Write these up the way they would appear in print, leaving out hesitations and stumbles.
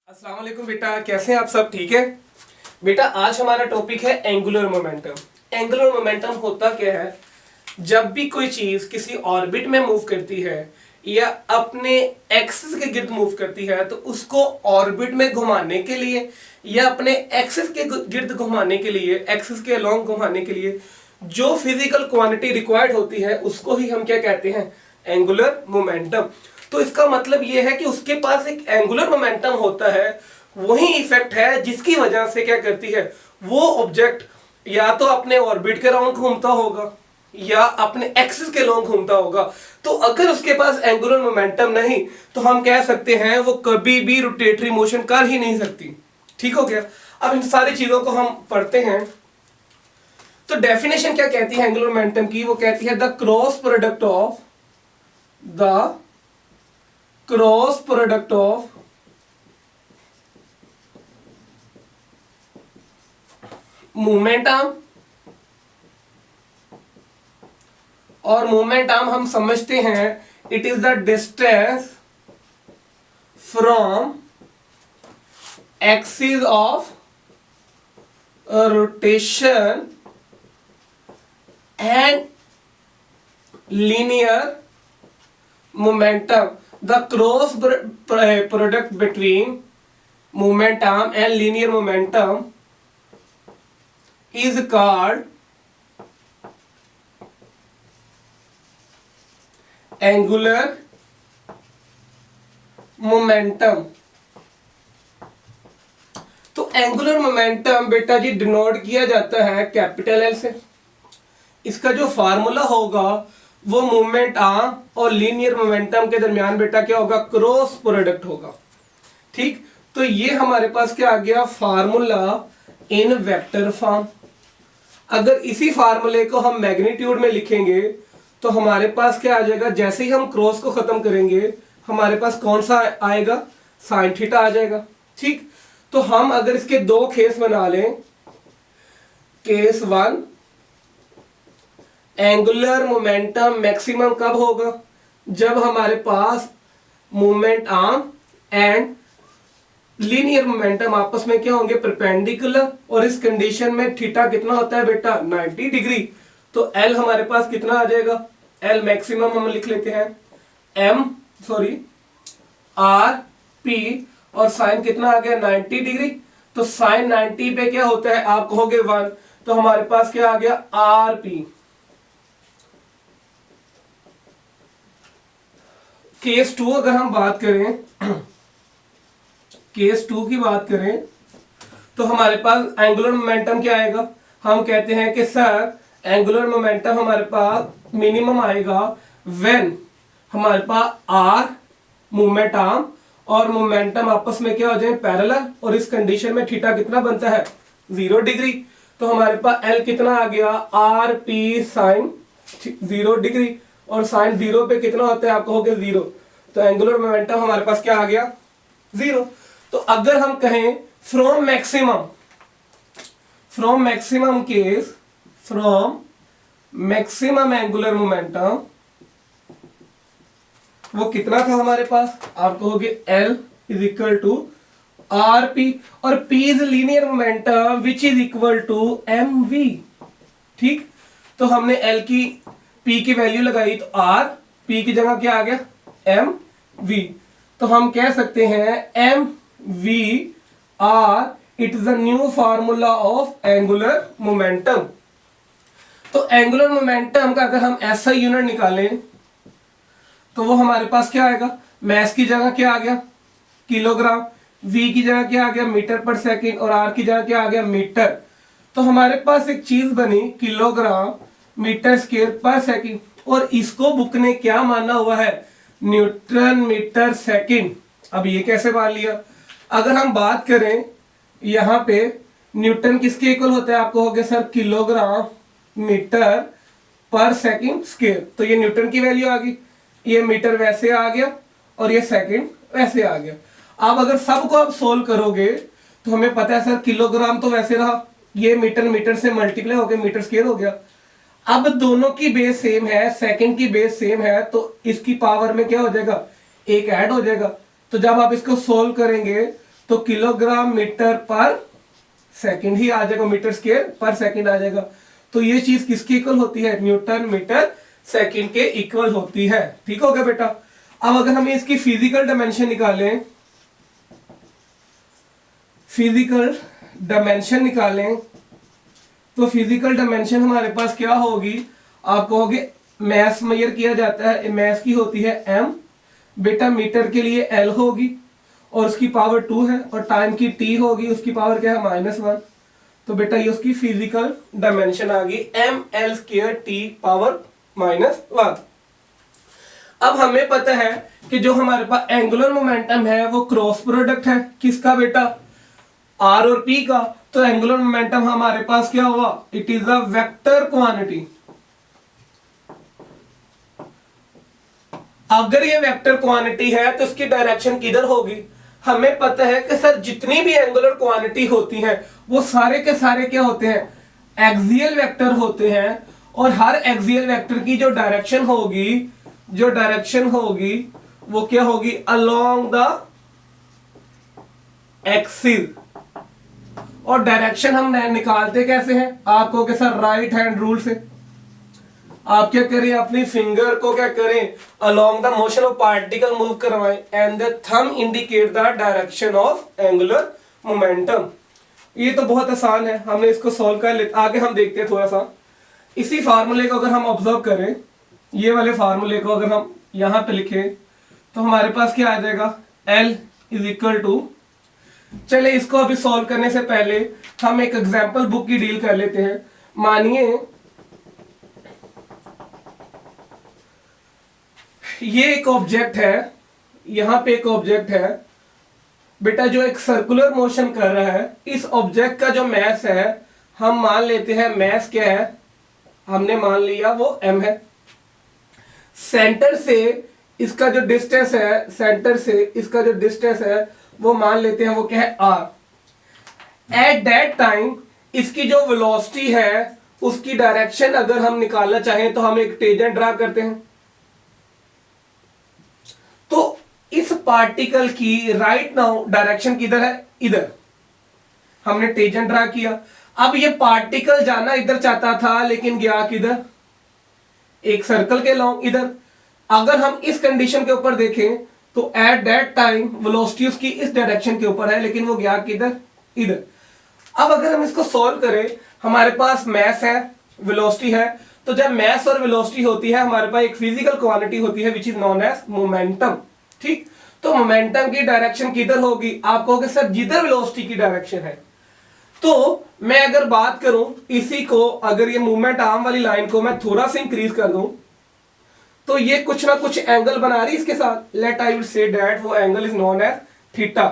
अस्सलाम वालेकुम बेटा, कैसे हैं आप सब? ठीक है बेटा। आज हमारा टॉपिक है एंगुलर मोमेंटम। एंगुलर मोमेंटम होता क्या है? जब भी कोई चीज किसी ऑर्बिट में मूव करती है या अपने एक्सिस के गिर्द मूव करती है तो उसको ऑर्बिट में घुमाने के लिए या अपने एक्सिस के गिर्द घुमाने के लिए, एक्सिस के अलोंग घुमाने के लिए जो फिजिकल क्वांटिटी रिक्वायर्ड होती है उसको ही हम क्या कहते हैं? Angular momentum. तो इसका मतलब यह है कि उसके पास एक एंगुलर मोमेंटम होता है। वही इफेक्ट है जिसकी वजह से क्या करती है, वो ऑब्जेक्ट या तो अपने ऑर्बिट के राउंड घूमता होगा या अपने एक्सिस के लॉन्ग घूमता होगा। तो अगर उसके पास एंगुलर मोमेंटम नहीं तो हम कह सकते हैं वो कभी भी रोटेटरी मोशन कर ही नहीं सकती। ठीक हो गया। अब इन सारी चीजों को हम पढ़ते हैं। तो डेफिनेशन क्या कहती है एंगुलर मोमेंटम की? वो कहती है the cross product of movement arm, और मूवमेंट आर्म हम समझते हैं it is the distance from axis of rotation and linear momentum. The cross product between movement arm and linear momentum is called angular momentum. तो angular momentum बेटा जी denote किया जाता है capital L से। इसका जो फार्मूला होगा वो मूवमेंट आर्म और लीनियर मोमेंटम के दरमियान बेटा क्या होगा? क्रॉस प्रोडक्ट होगा। ठीक, तो ये हमारे पास क्या आ गया? फार्मूला इन वेक्टर फॉर्म। अगर इसी फार्मूले को हम मैग्नीट्यूड में लिखेंगे तो हमारे पास क्या आ जाएगा? जैसे ही हम क्रॉस को खत्म करेंगे हमारे पास कौन सा आएगा? साइन थीटा आ जाएगा। ठीक, तो हम अगर इसके दो केस बना लें, case one, angular momentum maximum कब होगा? जब हमारे पास movement arm and linear momentum आपस में क्या होंगे? परपेंडिकुलर। और इस कंडीशन में थीटा कितना होता है बेटा? 90 डिग्री। तो एल हमारे पास कितना आ जाएगा? एल मैक्सिमम हम लिख लेते हैं आर पी, और साइन कितना आ गया? 90 डिग्री। तो साइन 90 पे क्या होता है? आप कहोगे 1, तो हमारे पास क्या आ गया? R P. केस 2 अगर हम बात करें, केस 2 की बात करें तो हमारे पास एंगुलर मोमेंटम क्या आएगा? हम कहते हैं कि सर एंगुलर मोमेंटम हमारे पास मिनिमम आएगा व्हेन हमारे पास आर मूवमेंट आर्म और मोमेंटम आपस में क्या हो जाए? पैरेलल। और इस कंडीशन में थीटा कितना बनता है? 0 डिग्री। तो हमारे पास एल कितना आ गया? R P sine 0 degree. और साइन 0 पे कितना होता है? आप कहोगे 0। तो एंगुलर मोमेंटम हमारे पास क्या आ गया? 0। तो अगर हम कहें फ्रॉम मैक्सिमम एंगुलर मोमेंटम वो कितना था हमारे पास? आप कहोगे L is equal to R P, और P is linear momentum which is equal to mv। ठीक, तो हमने L की P की वैल्यू लगाई तो R, P की जगह क्या आ गया? mv। तो हम कह सकते हैं mv r it is the new formula of angular momentum. तो एंगुलर मोमेंटम का अगर हम ऐसा यूनिट निकालें तो वो हमारे पास क्या आएगा? मैस की जगह क्या आ गया? किलोग्राम। v की जगह क्या आ गया? मीटर पर सेकंड। और r की जगह क्या आ गया? मीटर। तो हमारे पास एक चीज बनी किलोग्राम मीटर स्क्वायर पर सेकंड, और इसको बुक ने क्या माना हुआ है? Newton metre second. अब ये कैसे मान लिया? अगर हम बात करें यहां पे न्यूटन किसके इक्वल होता है? आप कहोगे सर किलोग्राम मीटर पर सेकंड स्क्वायर। तो ये न्यूटन की वैल्यू आ गई, ये मीटर वैसे आ गया और ये सेकंड वैसे आ गया। अब अगर सबको आप सोल्व करोगे तो हमें पता है सर किलोग्राम तो वैसे रहा, ये मीटर से मल्टीप्लाई हो गया, मीटर स्क्वायर हो गया। अब दोनों की बेस सेम है, सेकंड की बेस सेम है, तो इसकी पावर में क्या हो जाएगा? एक ऐड हो जाएगा। तो जब आप इसको सोल्व करेंगे तो किलोग्राम मीटर पर सेकंड ही आ जाएगा, मीटर स्क्वायर पर सेकंड आ जाएगा। तो ये चीज किसके इक्वल होती है, न्यूटन मीटर सेकंड के इक्वल होती है। ठीक हो गया बेटा। अब अगर हम इसकी फिजिकल डायमेंशन निकालें, फिजिकल डायमेंशन निकालें, तो फिजिकल डायमेंशन हमारे पास क्या होगी, आप कहोगे मैस मेजर किया जाता है, मैस की होती है m, बेटा मीटर के लिए l होगी और उसकी पावर 2 है, और टाइम की t होगी, उसकी पावर क्या है -1। तो बेटा ये उसकी फिजिकल डायमेंशन आ गई ml² t पावर -1। अब हमें पता है कि जो हमारे पास एंगुलर मोमेंटम है वो क्रॉस प्रोडक्ट है किसका बेटा, r और p का। तो एंगुलर मोमेंटम हमारे पास क्या हुआ, it is a vector quantity. अगर ये वेक्टर क्वांटिटी है तो इसकी डायरेक्शन किधर होगी, हमें पता है कि सर जितनी भी एंगुलर क्वांटिटी होती हैं वो सारे के सारे क्या होते हैं, एक्सियल वेक्टर होते हैं। और हर एक्सियल वेक्टर की जो डायरेक्शन होगी, जो डायरेक्शन होगी वो क्या होगी, अलोंग द एक्सिस। और डायरेक्शन हम निकालते कैसे हैं, आप कहोगे सर राइट हैंड रूल से। आप क्या करें, अपनी फिंगर को क्या करें, along the motion of particle move करवाएं and the thumb indicate the direction of angular momentum. ये तो बहुत आसान है, हमने इसको सॉल्व कर लेते। आगे हम देखते हैं थोड़ा सा इसी फार्मूले को अगर हम ऑब्जर्व करें, ये वाले फार्मूले को अगर हम यहां पे लिखें तो हमारे पास क्या आ जाएगा, L इज इक्वल टू, चले इसको अभी सॉल्व करने से पहले हम एक एग्जाम्पल बुक की डील कर लेते हैं। मानिए ये एक ऑब्जेक्ट है, यहां पे एक ऑब्जेक्ट है बेटा जो एक सर्कुलर मोशन कर रहा है। इस ऑब्जेक्ट का जो मैस है हम मान लेते हैं, मैस क्या है, हमने मान लिया वो m है। सेंटर से इसका जो डिस्टेंस है, सेंटर से इसका जो डिस्टेंस है वो मान लेते हैं वो क्या है, r। एट दैट टाइम इसकी जो वेलोसिटी है उसकी डायरेक्शन अगर हम निकालना चाहें तो हम एक टेंजेंट ड्रा करते हैं। तो इस पार्टिकल की राइट नाउ डायरेक्शन किधर है, इधर। हमने टेंजेंट ड्रा किया। अब ये पार्टिकल जाना इधर चाहता था लेकिन गया किधर, एक सर्कल के लॉन्ग इधर। अगर हम इस कंडीशन के ऊपर देखें तो एट दैट टाइम वेलोसिटी उसकी इस डायरेक्शन के ऊपर है लेकिन वो गया किधर, इधर। अब अगर हम इसको सॉल्व करें, हमारे पास मैस है, वेलोसिटी है। तो जब मैस और वेलोसिटी होती है हमारे पास एक फिजिकल क्वांटिटी होती है which is known as momentum. ठीक, तो मोमेंटम की डायरेक्शन किधर होगी, आप कहोगे सर जिधर वेलोसिटी की डायरेक्शन है। तो मैं अगर बात करूं इसी को, अगर ये मूवमेंट आर्म वाली लाइन को मैं थोड़ा सा इंक्रीज कर दूं तो ये कुछ ना कुछ एंगल बना रही इसके साथ। Let I will say that वो angle is known as theta.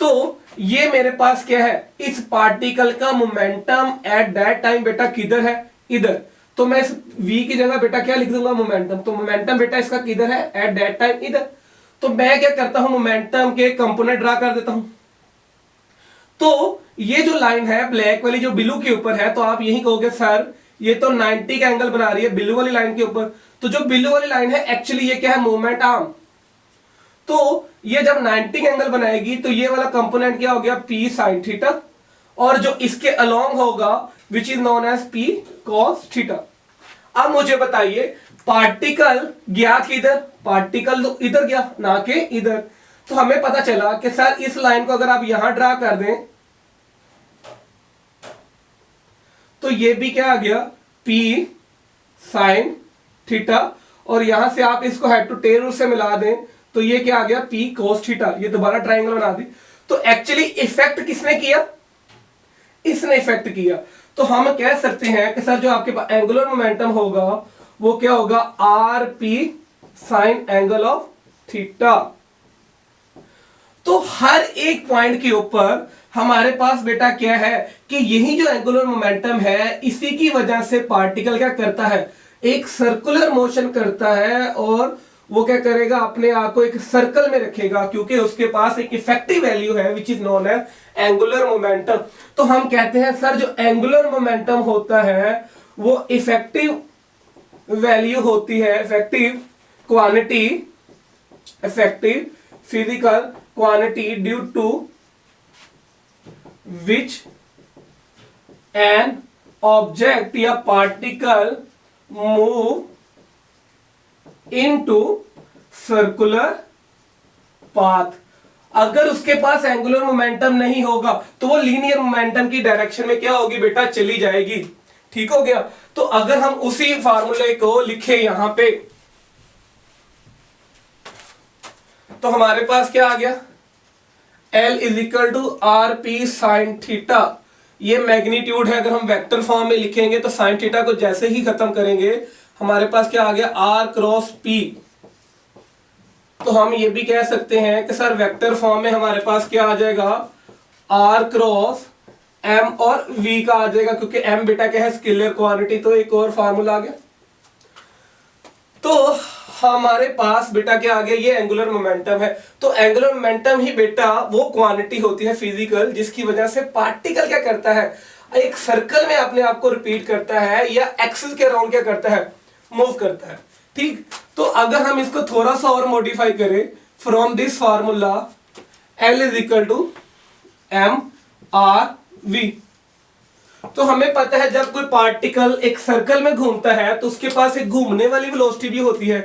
तो ये मेरे पास क्या है, इस पार्टिकल का मोमेंटम एट दैट टाइम बेटा किधर है, इधर। तो मैं इस v की जगह बेटा क्या लिख दूंगा, मोमेंटम। तो मोमेंटम बेटा इसका किधर है, एट दैट टाइम इधर। तो मैं क्या करता हूं, मोमेंटम के कंपोनेंट ड्रा कर देता हूं। तो ये जो लाइन है ब्लैक वाली जो ब्लू के ऊपर है, तो आप यही कहोगे सर ये तो 90 का एंगल बना रही है ब्लू वाली लाइन के ऊपर। तो जो ब्लू वाली लाइन है एक्चुअली ये क्या है, मूवमेंट आर्म। तो ये जब 90 एंगल बनाएगी तो ये वाला कंपोनेंट क्या हो गया, p sin थीटा। और जो इसके अलोंग होगा which is known as p cos theta. अब मुझे बताइए पार्टिकल गया किधर, पार्टिकल तो इधर गया ना कि इधर। तो हमें पता चला कि सर इस लाइन को अगर आप यहां ड्रा कर दें तो ये भी क्या आ गया, p sin थीटा। और यहां से आप इसको हेड टू टेल रूल से मिला दें तो ये क्या आ गया, p cos थीटा। ये दोबारा ट्रायंगल बना दी। तो एक्चुअली इफेक्ट किसने किया, इसने इफेक्ट किया। तो हम कह सकते हैं कि सर जो आपके पास एंगुलर मोमेंटम होगा वो क्या होगा, are P sign angle of theta. तो हर एक पॉइंट के ऊपर हमारे पास बेटा क्या है कि यही जो एंगुलर मोमेंटम है इसी की वजह से पार्टिकल क्या करता है, एक सर्कुलर मोशन करता है। और वो क्या करेगा, अपने आप को एक सर्कल में रखेगा क्योंकि उसके पास एक इफेक्टिव वैल्यू है which is known as angular momentum. तो हम कहते हैं सर जो एंगुलर मोमेंटम होता है वो इफेक्टिव वैल्यू होती है, effective quantity, effective physical quantity due to which an object या particle move into circular path. अगर उसके पास एंगुलर मोमेंटम नहीं होगा तो वो लीनियर मोमेंटम की डायरेक्शन में क्या होगी बेटा, चली जाएगी। ठीक हो गया। तो अगर हम उसी फार्मूले को लिखे यहां पे तो हमारे पास क्या आ गया, L is equal to R P sine theta. ये मैग्नीट्यूड है, अगर हम वेक्टर फॉर्म में लिखेंगे तो साइन थीटा को जैसे ही खत्म करेंगे हमारे पास क्या आ गया, आर क्रॉस पी। तो हम ये भी कह सकते हैं कि सर वेक्टर फॉर्म में हमारे पास क्या आ जाएगा, आर क्रॉस एम और वी का आ जाएगा, क्योंकि एम बेटा क्या है, स्केलर क्वांटिटी। तो एक और फार्मूला आ गया। तो हमारे पास बेटा क्या आ गया, ये एंगुलर मोमेंटम है। तो एंगुलर मोमेंटम ही बेटा वो क्वांटिटी होती है फिजिकल, जिसकी वजह से पार्टिकल क्या करता है, एक सर्कल में अपने आप को रिपीट करता है या एक्सिस के अराउंड क्या करता है, मूव करता है। ठीक। तो अगर हम इसको थोड़ा सा और मॉडिफाई करें from this formula, L is equal to M R V, तो हमें पता है जब कोई पार्टिकल एक सर्कल में घूमता है तो उसके पास एक घूमने वाली वेलोसिटी भी होती है।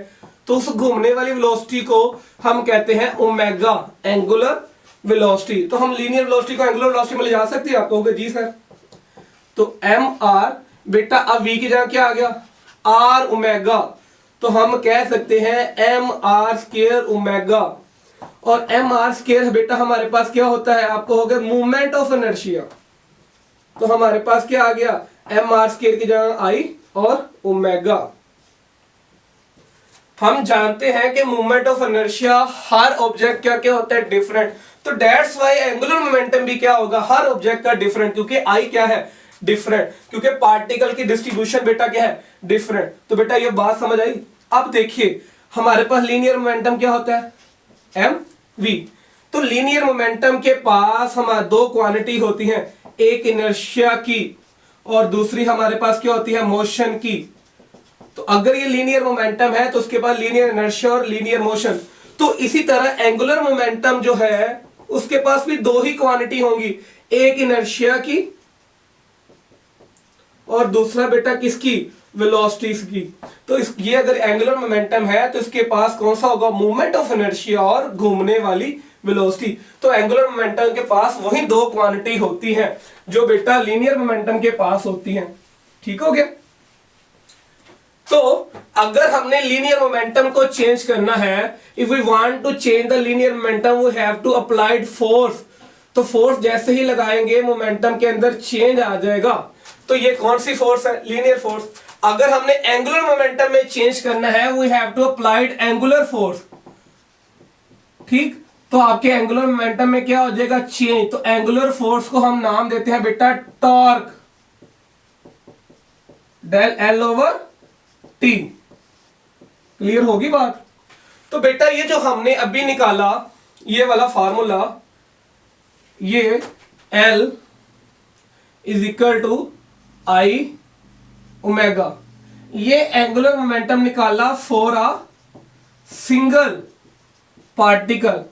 तो उस घूमने वाली वेलोसिटी को हम कहते हैं ओमेगा, एंगुलर वेलोसिटी। तो हम लीनियर वेलोसिटी को एंगुलर वेलोसिटी में ले जा सकते हैं, आप कहोगे जी सर। तो एम आर बेटा, अब वी की जगह क्या आ गया, आर ओमेगा। तो हम कह सकते हैं एम आर स्क्वायर ओमेगा। और एम आर स्क्वायर बेटा हमारे पास क्या होता है, आपको हो गया मूवमेंट ऑफ इनर्शिया। तो हमारे पास क्या आ गया, एम आर स्क्वायर की जगह आई और ओमेगा। हम जानते हैं कि movement of inertia her object क्या क्या होता है, डिफरेंट। तो दैट्स व्हाई एंगुलर मोमेंटम भी क्या होगा, हर ऑब्जेक्ट का डिफरेंट, क्योंकि आई क्या है, डिफरेंट, क्योंकि पार्टिकल की डिस्ट्रीब्यूशन बेटा क्या है, डिफरेंट। तो बेटा ये बात समझ आई। अब देखिए हमारे पास लीनियर मोमेंटम क्या होता है, एम वी। तो लीनियर मोमेंटम के पास हमारे दो क्वांटिटी होती हैं, एक इनर्शिया की और दूसरी हमारे पास क्या होती है, मोशन की। तो अगर ये लीनियर मोमेंटम है तो उसके पास लीनियर इनर्शिया और लीनियर मोशन। तो इसी तरह एंगुलर मोमेंटम जो है उसके पास भी दो ही क्वांटिटी होंगी, एक इनर्शिया की और दूसरा बेटा किसकी, वेलोसिटीज की। तो ये अगर एंगुलर मोमेंटम है तो इसके पास कौन सा होगा, मूवमेंट ऑफ इनर्शिया और घूमने वाली वेलोसिटी। तो एंगुलर मोमेंटम के पास वही दो क्वांटिटी होती हैं जो बेटा लीनियर मोमेंटम के पास होती हैं। ठीक हो गया। तो अगर हमने लीनियर मोमेंटम को चेंज करना है, if we want to change the linear momentum we have to applied force. तो फोर्स जैसे ही लगाएंगे मोमेंटम के अंदर चेंज आ जाएगा। तो ये कौन सी फोर्स है, लीनियर फोर्स। अगर हमने एंगुलर मोमेंटम में चेंज करना है, we have to applied angular force. ठीक। तो आपके एंगुलर मोमेंटम में क्या हो जाएगा, चेंज। तो एंगुलर फोर्स को हम नाम देते हैं बेटा torque, del L over T. Clear होगी बात। तो बेटा ये जो हमने अभी निकाला ये वाला फार्मूला, ये L is equal to I omega, ये एंगुलर मोमेंटम निकाला फॉर अ सिंगल पार्टिकल।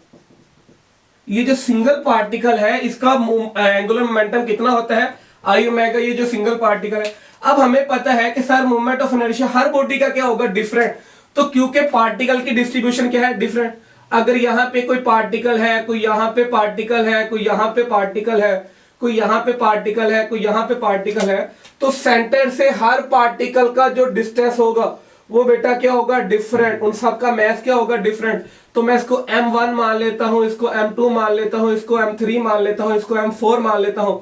ये जो सिंगल पार्टिकल है इसका एंगुलर मोमेंटम कितना होता है, आई ओमेगा, ये जो सिंगल पार्टिकल है। अब हमें पता है कि sir movement of inertia her body का क्या होगा, डिफरेंट। तो क्योंकि पार्टिकल की डिस्ट्रीब्यूशन क्या है, डिफरेंट। अगर यहाँ पे कोई पार्टिकल है, कोई यहाँ पे पार्टिकल है, कोई यहाँ पे पार्टिकल है, कोई यहाँ पे पार्टिकल है, कोई यहाँ पे पार्टिकल है, तो सेंटर से हर पार्टिकल का जो डिस्टेंस होगा वो बेटा क्या होगा, डिफरेंट। उन सबका मैथ क्या होगा, डिफरेंट। तो मैं इसको m1 मान लेता हूं, इसको m2 मान लेता हूं, इसको m3 मान लेता हूं, इसको m4 मान लेता हूं,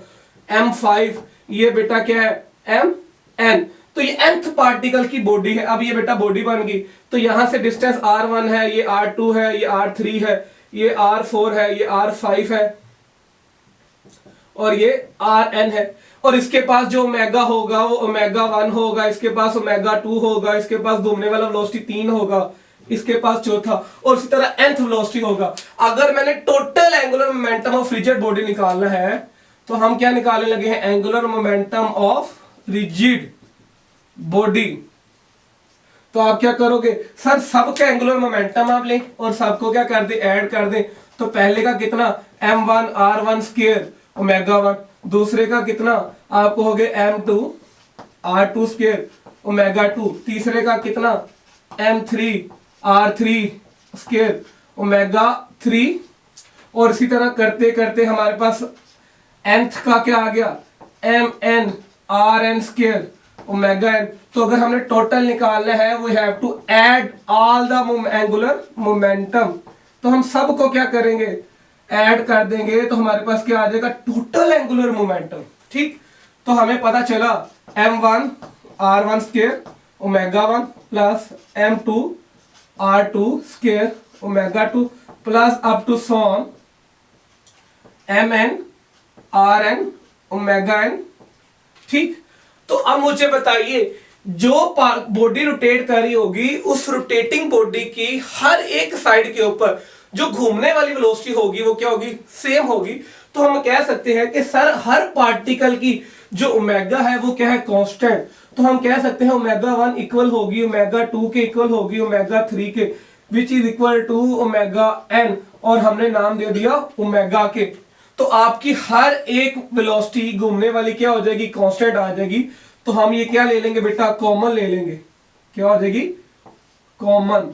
m5, ये बेटा क्या है, mn। तो ये nth पार्टिकल की बॉडी है। अब ये बेटा बॉडी बन गई। तो यहां से डिस्टेंस r1 है, ये r2 है, ये r3 है, ये r4 है, ये r5 है और ये rn है। और इसके पास जो ओमेगा होगा वो ओमेगा 1 होगा, इसके पास ओमेगा 2 होगा, इसके पास घूमने वाला वेलोसिटी 3 होगा, इसके पास चौथा, और इसी तरह nth वेलोसिटी होगा। अगर मैंने total angular momentum of rigid body निकालना है तो हम क्या निकालने लगे हैं, angular momentum of rigid body. तो आप क्या करोगे, सर सबका एंगुलर मोमेंटम आप लें और सबको क्या कर दे, ऐड कर दें। तो पहले का कितना, m1 r1 स्क्वायर ओमेगा 1, दूसरे का कितना आप कहोगे m2 r2 स्क्वायर ओमेगा 2, तीसरे का कितना m3 r3 स्क्वायर ओमेगा 3, और इसी तरह करते करते हमारे पास nth का क्या आ गया mn rn square omega n। तो अगर हमने टोटल निकालना है we have to add all the angular momentum, तो हम सब को क्या करेंगे ऐड कर देंगे, तो हमारे पास क्या आ जाएगा टोटल एंगुलर मोमेंटम। ठीक, तो हमें पता चला m1 r1 square omega 1 plus m2 r2 square omega 2 plus up to सॉन mn rn ओमेगा n। ठीक, तो अब मुझे बताइए जो बॉडी रोटेट कर रही होगी उस रोटेटिंग बॉडी की हर एक साइड के ऊपर जो घूमने वाली वेलोसिटी होगी वो क्या होगी सेम होगी। तो हम कह सकते हैं कि सर हर पार्टिकल की जो ओमेगा है वो क्या है कांस्टेंट। तो हम कह सकते हैं ओमेगा 1 इक्वल होगी ओमेगा 2 के इक्वल होगी ओमेगा 3 के, which is equal to omega n, और हमने नाम दे दिया ओमेगा के। तो आपकी हर एक वेलोसिटी घूमने वाली क्या हो जाएगी कांस्टेंट आ जाएगी। तो हम ये क्या ले लेंगे बेटा कॉमन ले लेंगे, क्या हो जाएगी कॉमन।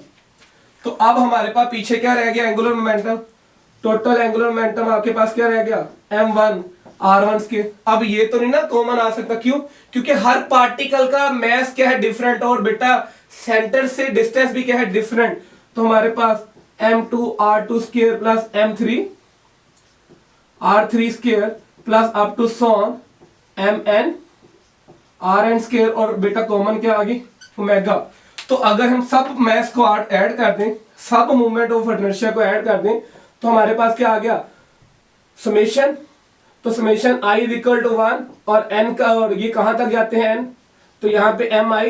तो अब हमारे पास पीछे क्या रह गया angular momentum, total angular momentum आपके पास क्या रह गया m1 r1 के। अब ये तो नहीं ना कॉमन आ सकता, क्यों, क्योंकि हर पार्टिकल का मास क्या है डिफरेंट, और बेटा सेंटर से डिस्टेंस भी क्या है डिफरेंट। तो हमारे पास m2 r2 square plus m3 r3 square plus up to सॉन mn rn स्क्वायर, और बेटा कॉमन क्या आ गई ओमेगा। तो अगर हम सब मास को ऐड कर दें, सब मूवमेंट ऑफ इनर्शिया को ऐड कर दें, तो हमारे पास क्या आ गया समेशन। तो summation i is equal to 1 और n का, और ये कहां तक जाते हैं n, तो यहां पे mi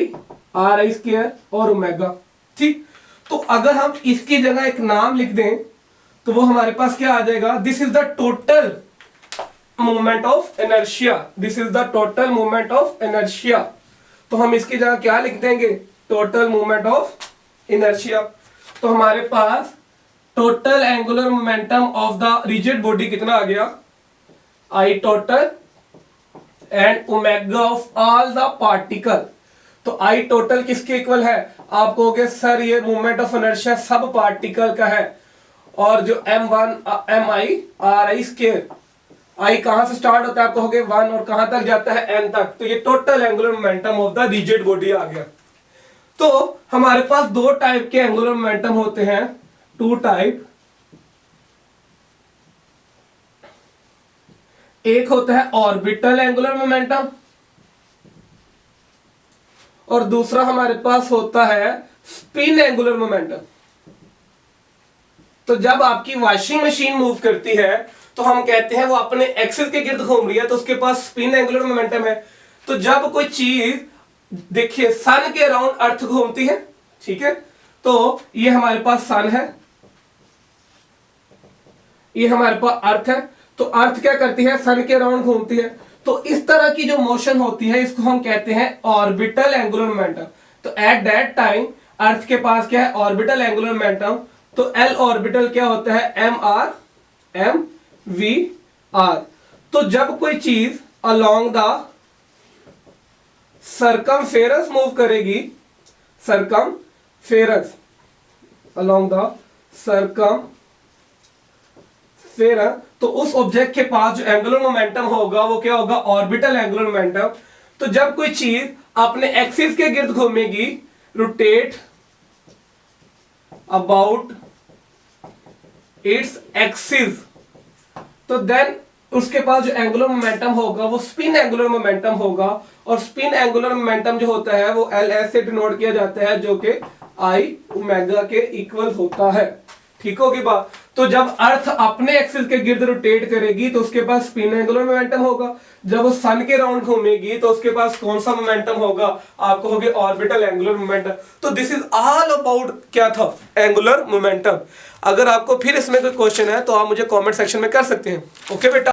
ri स्क्वायर और ओमेगा। ठीक, तो अगर हम इसकी जगह एक नाम लिख दें तो वो हमारे पास क्या आ जाएगा, this is the total movement of inertia, this is the total movement of inertia. तो हम इसकी जगह क्या लिख देंगे टोटल मूवमेंट ऑफ इनर्शिया। तो हमारे पास total angular momentum of the rigid body कितना आ गया I total and omega of all the particle. तो आई टोटल किसके इक्वल है, आप कहोगे सर ये मूवमेंट ऑफ इनर्शिया सब पार्टिकल का है, और जो m1 mi ri स्क्वायर आई कहां से स्टार्ट होता है आप कहोगे 1 और कहां तक जाता है n तक, तो ये total angular momentum of the rigid body आ गया। तो हमारे पास दो टाइप के एंगुलर मोमेंटम होते हैं, टू टाइप, एक होता है ऑर्बिटल एंगुलर मोमेंटम और दूसरा हमारे पास होता है स्पिन एंगुलर मोमेंटम। तो जब आपकी वॉशिंग मशीन मूव करती है तो हम कहते हैं वो अपने एक्सिस के गिर्द घूम रही है, तो उसके पास स्पिन एंगुलर मोमेंटम है। तो जब कोई चीज देखिए सन के अराउंड अर्थ घूमती है, ठीक है, तो ये हमारे पास सन है, ये हमारे पास अर्थ है, तो अर्थ क्या करती है सन के अराउंड घूमती है। तो इस तरह की जो मोशन होती है इसको हम कहते हैं ऑर्बिटल एंगुलर मोमेंटम। तो एट दैट टाइम अर्थ के पास क्या है ऑर्बिटल एंगुलर मोमेंटम। तो एल ऑर्बिटल क्या होता है एम वी आर। तो जब कोई चीज अलोंग द सर्कमफेरेंस मूव करेगी, सर्कमफेरेंस अलोंग द सर्कमफेरेंस, तो उस ऑब्जेक्ट के पास जो एंगुलर मोमेंटम होगा वो क्या होगा ऑर्बिटल एंगुलर मोमेंटम। तो जब कोई चीज अपने एक्सिस के गिर्द घूमेगी, रोटेट अबाउट इट्स एक्सिस, तो देन उसके पास जो एंगुलर मोमेंटम होगा वो स्पिन एंगुलर मोमेंटम होगा, और स्पिन एंगुलर मोमेंटम जो होता है वो एल एस से डिनोट किया जाता है, जो कि आई ओमेगा के इक्वल होता है। ठीक होगी बात। तो जब अर्थ अपने एक्सिस के गिर्द रोटेट करेगी तो उसके पास स्पिन एंगुलर मोमेंटम होगा, जब वो सन के राउंड घूमेगी तो उसके पास कौन सा मोमेंटम होगा, आप कहोगे ऑर्बिटल एंगुलर मोमेंटम। तो दिस इज ऑल अबाउट क्या था एंगुलर मोमेंटम। अगर आपको फिर इसमें कोई क्वेश्चन है तो आप मुझे कमेंट सेक्शन में कर सकते हैं। ओके बेटा।